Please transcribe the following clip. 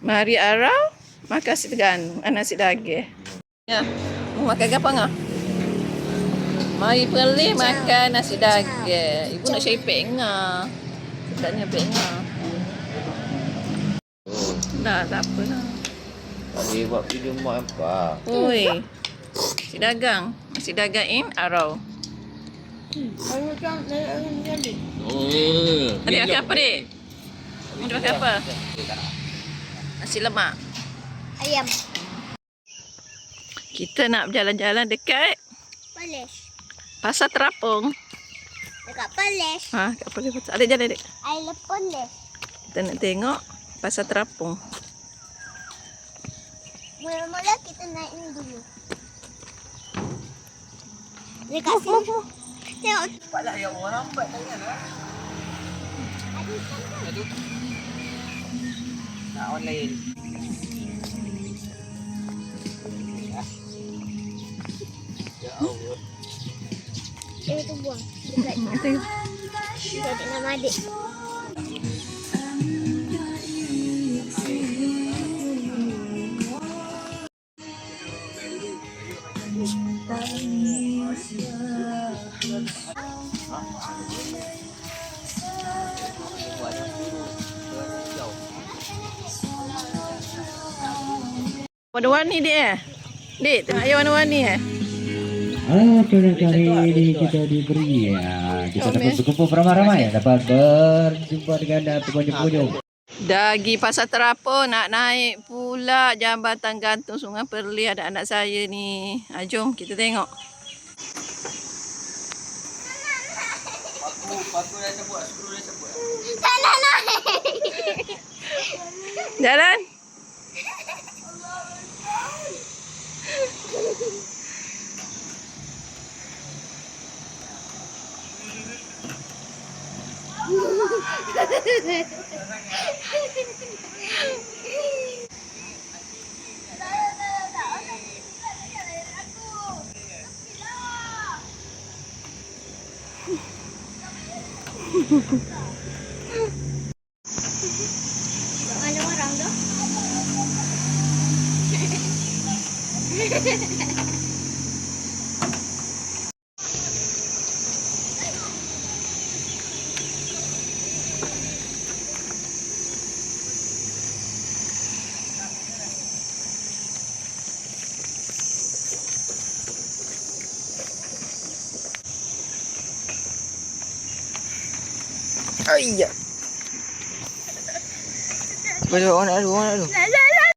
Mari arau makan nasi teganu, nasi daging. Ya, mau makan apa ngah? Mari perli makan nasi daging. Ibu nak syepek ngah. Tak nyepek ngah. Dah, tak apa lah. Boleh buat video mak apa? Oi. Nasi dagang in arau. Adik makan apa, Dik? Adik makan apa? Nasi lemak. Ayam. Kita nak berjalan-jalan dekat Polish. Pasar Terapung. Dekat Polish. Ha, kat apa dia? Ada jalan, Dik. I love Polish. Kita nak tengok Pasar Terapung. Mula-mula kita naik ni dulu. Dekat sini. Tengok. Cepatlah yang orang lambat tanganlah. Aduh. Nak online. Ya Allah. Tu buang. Dekat nama adik. Warna-warni, Dik eh? Dik, tengok ayah warna-warni eh? Kali ini kita diberi kita dapat berkumpul beramai-ramai dapat berjumpa dengan pengunjung-pengunjung. Dagi Pasar Terapung nak naik pula jambatan gantung Sungai Perli. Ada anak saya ni. Jom kita tengok. Paku dah cabut, skru dah cabut. Tak nak naik. Jalan. Mana orang tu? Ayya. Orang nak lu. Lah.